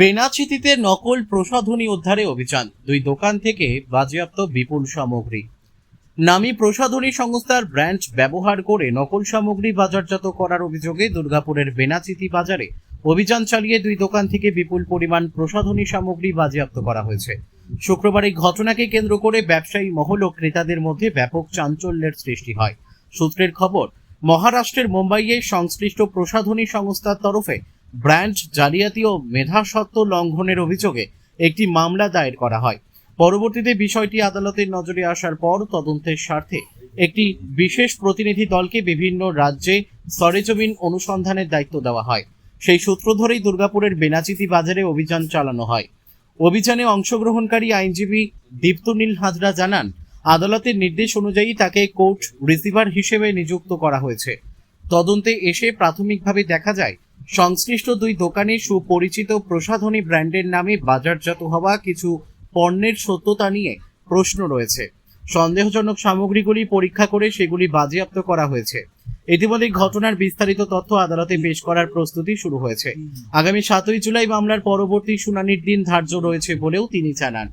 বেনাচিতিতে নকল প্রসাধনী উদ্ধারে অভিযান, দুই দোকান থেকে বাজেয়াপ্ত বিপুল সামগ্রী। নামী প্রসাধনী সংস্থার ব্র্যান্ড ব্যবহার করে নকল সামগ্রী বাজারজাত করার অভিযোগে দুর্গাপুরের বেনাচিতি বাজারে অভিযান চালিয়ে দুই দোকান থেকে বিপুল পরিমাণ প্রসাধনী সামগ্রী বাজেয়াপ্ত করা হয়েছে। শুক্রবার এই ঘটনাকে কেন্দ্র করে ব্যবসায়ী মহল ও ক্রেতাদের মধ্যে ব্যাপক চাঞ্চল্যের সৃষ্টি হয়। সূত্রের খবর, মহারাষ্ট্রের মুম্বাইয়ে সংশ্লিষ্ট প্রসাধনী সংস্থার তরফে ব্র্যান্ড জালিয়াতি ও মেধাস্বত্ব লঙ্ঘনের অভিযোগে একটি মামলা দায়ের করা হয়। পরবর্তীতে বিষয়টি আদালতের নজরে আসার পর তদন্তের স্বার্থে একটি বিশেষ প্রতিনিধি দলকে বিভিন্ন রাজ্যে সরেজমিন অনুসন্ধানের দায়িত্ব দেওয়া হয়। সেই সূত্র ধরেই দুর্গাপুরের বেনাচিতি বাজারে অভিযান চালানো হয়। অভিযানে অংশগ্রহণকারী আইনজীবী দীপ্তনীল হাজরা জানান, আদালতের নির্দেশ অনুযায়ী তাকে কোর্ট রিসিভার হিসেবে নিযুক্ত করা হয়েছে। তদন্তে এসে প্রাথমিকভাবে দেখা যায়, সংশ্লিষ্ট দুই দোকানে সুপরিচিত প্রসাধনী ব্র্যান্ডের নামে বাজারজাত হওয়া কিছু পণ্যের সত্যতা নিয়ে প্রশ্ন রয়েছে। সন্দেহজনক সামগ্রীগুলি পরীক্ষা করে সেগুলি বাজেয়াপ্ত করা হয়েছে। ইতিমধ্যে ঘটনার বিস্তারিত তথ্য আদালতে পেশ করার প্রস্তুতি শুরু হয়েছে। আগামী 7ই জুলাই মামলার পরবর্তী শুনানির দিন ধার্য রয়েছে বলেও তিনি জানান।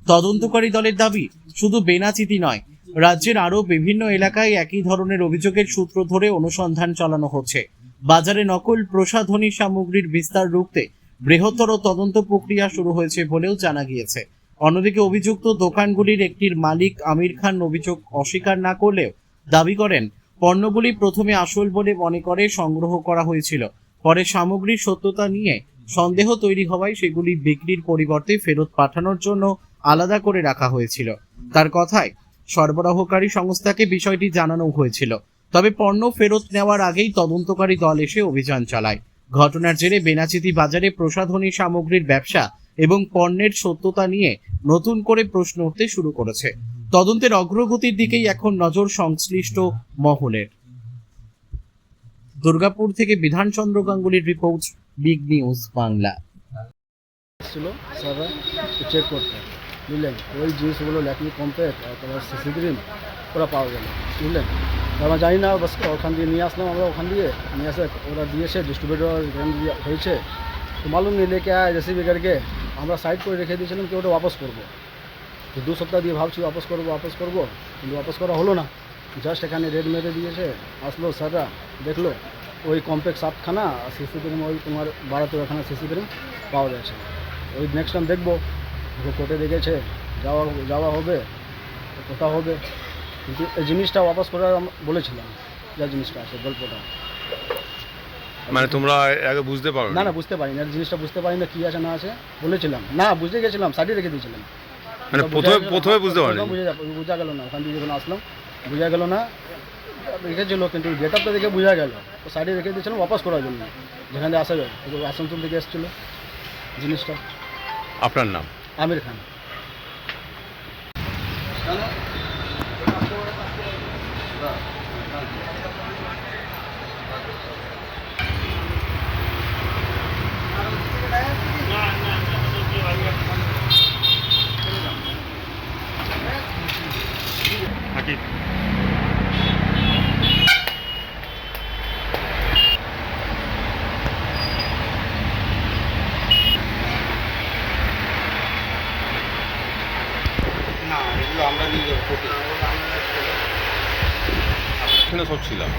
তদন্তকারী দলের দাবি, শুধু বেনাচিতি নয়, রাজ্যের আরও বিভিন্ন এলাকায় একই ধরনের অভিযোগের সূত্র ধরে অনুসন্ধান চালানো হচ্ছে। বাজারে নকল প্রসাধনী সামগ্রীর বিস্তার রুখতে বৃহত্তর তদন্ত প্রক্রিয়া শুরু হয়েছে বলেও জানা গিয়েছে। অন্যদিকে অভিযুক্ত দোকানগুলির একটির মালিক আমির খান অভিযোগ অস্বীকার না করলেও দাবি করেন, পণ্যগুলি প্রথমে আসল বলে মনে করে সংগ্রহ করা হয়েছিল, পরে সামগ্রীর সত্যতা নিয়ে সন্দেহ তৈরি হওয়ায় সেগুলি বিক্রির পরিবর্তে ফেরত পাঠানোর জন্য আলাদা করে রাখা হয়েছিল। তার কথায়, সরবরাহকারী সংস্থাকে বিষয়টি জানানো হয়েছিল, তবে পণ্য ফেরত নেওয়ার আগেই তদন্তকারী দল এসে অভিযান চালায়। ঘটনার জেরে বেনাচিতি বাজারে প্রসাধনী সামগ্রীর ব্যবসা এবং পণ্যের সত্যতা নিয়ে নতুন করে প্রশ্ন উঠতে শুরু করেছে। তদন্তের অগ্রগতির দিকেই এখন নজর সংশ্লিষ্ট মহলের। দুর্গাপুর থেকে বিধানচন্দ্র গাঙ্গুলির report, big news Bangla. Check করতে বুঝলেন, ওই জিনিসগুলো ল্যাকমি কম্প্যাক্ট আর তোমার সিসি ক্রিম ওরা পাওয়া গেল, বুঝলেন। আমরা জানি না, বাস ওখান দিয়ে নিয়ে আসলাম, আমরা ওখান দিয়ে নিয়ে আসে ওরা দিয়েছে, ডিস্ট্রিবিউটর হয়েছে, তো মালুম নেই লেকে আয় রেসিপি করকে আমরা সাইড করে রেখে দিয়েছিলাম কি ওটা ওয়াপস করবো। তো 2 সপ্তাহ দিয়ে ভাবছি ওয়াপস করবো, কিন্তু ওয়াপস করা হলো না। জাস্ট এখানে রেড মেরে দিয়েছে, আসলো স্যাররা দেখলো ওই কমপ্লেক্স 7খানা আর সিসি ক্রিম ওই তোমার 12-13খানা সিসি ক্রিম পাওয়া যাচ্ছে। ওই নেক্সট টাইম দেখবো, কোর্টে দেখেছে যাওয়া হবে, কথা হবে, কিন্তু এই জিনিসটা ওয়াপস করার বলেছিলাম, যা জিনিসটা আছে গল্পটা। মানে তোমরা আগে বুঝতে পারো? না বুঝতে পারি না, জিনিসটা বুঝতে পারি না কি আছে না আছে, বলেছিলাম না, বুঝতে গেছিলাম, সাইডে রেখে দিয়েছিলাম। মানে প্রথমে বুঝতে পারি বোঝা গেল না, ওখান দিয়ে যখন আসলাম বোঝা গেল না, রেখেছিল কিন্তু গেট আপটা দেখে বোঝা গেল, তো সাইডে রেখে দিয়েছিলাম ওয়াপস করার জন্য, যেখানে আসা যায় আসানসোল থেকে এসেছিলো জিনিসটা। আপনার নাম? আমির খান। আমরা নিয়ে যাবো কোর্টে, এখানে সব ছিলাম।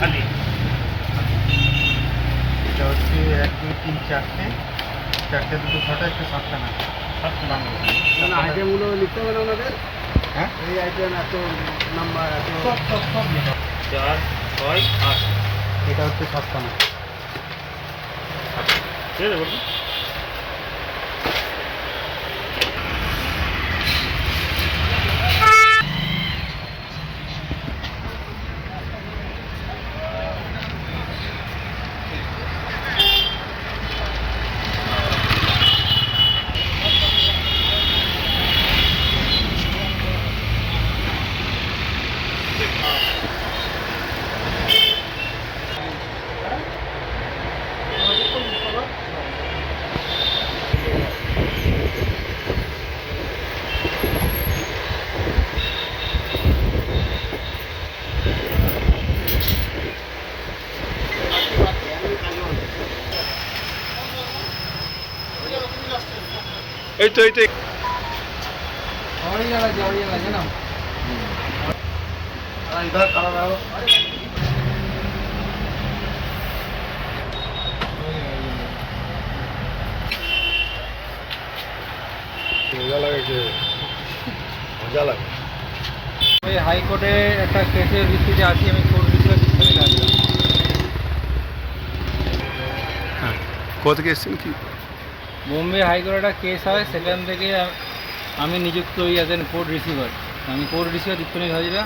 খালি এটা হচ্ছে 1, 2, 3, 4টে, 2, 6টা, একটা 7খানা। আইটেমগুলো লিখতে হবে না ওনাদের? হ্যাঁ, এই আইটেম এত নাম্বার এত সব লিখা 4, 6, 8, এটা হচ্ছে 7খানা। ঠিক আছে। এই তো মজা লাগে, মজা লাগে। ওই হাইকোর্টে একটা কেসের ভিত্তিতে আছি, আমি কোর্ট রিসিভার ডিসপ্লেনে আসলাম। হ্যাঁ, কোথা থেকে এসেছেন কি? বোম্বে হাইকোর্টে একটা কেস হয়, সেখান থেকে আমি নিযুক্ত হই অ্যাজ এন কোর্ট রিসিভার। আমি কোর্ট রিসিভার ডিসপ্লেনে হাজিরা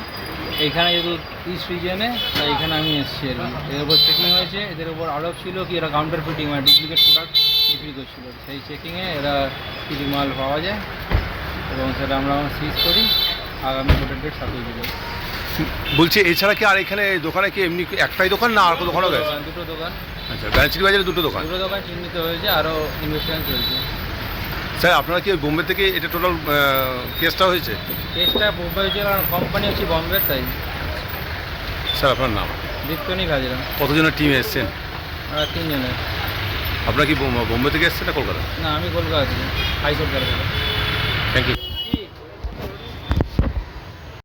এইখানে যেহেতু ইস্ট রিজনে, তাই এখানে আমি এসেছি আর কি। এর উপর চেকিং হয়েছে, এদের উপর আরোপ ছিল কি এরা কাউন্টার ফিটিং মানে ডুপ্লিকেট প্রোডাক্ট বিক্রি করছিল। সেই চেকিংয়ে এরা কিছু মাল পাওয়া যায় এবং সেটা আমরা সিজ করি, আগামী কোর্টের ডেট 7 জুলাই। বলছি এছাড়া কি আর এখানে দোকানে কি এমনি একটাই দোকান না আর কোনো দোকানও গেছে? দুটো দোকান, আচ্ছা, গাড়িচিড়ি বাজারে দুটো দোকান। দুটো দোকান চিহ্নিত হয়েছে, আরও ইনভেস্টিগেশন চলছে। স্যার আপনারা কি ওই বোম্বে থেকে এটা টোটাল কেসটা হয়েছে? কেসটা বোম্বে হয়েছে কারণ কোম্পানি হচ্ছে বম্বে, তাই। স্যার আপনার নাম? দীপ্তনি হাজরা। কতজনের টিম এসছেন? আর 3 জনের। আপনারা কি বোম্বে থেকে এসছেন না কলকাতা? না, আমি কলকাতা থেকে, হাইকোর্ট কলকাতা। Thank you.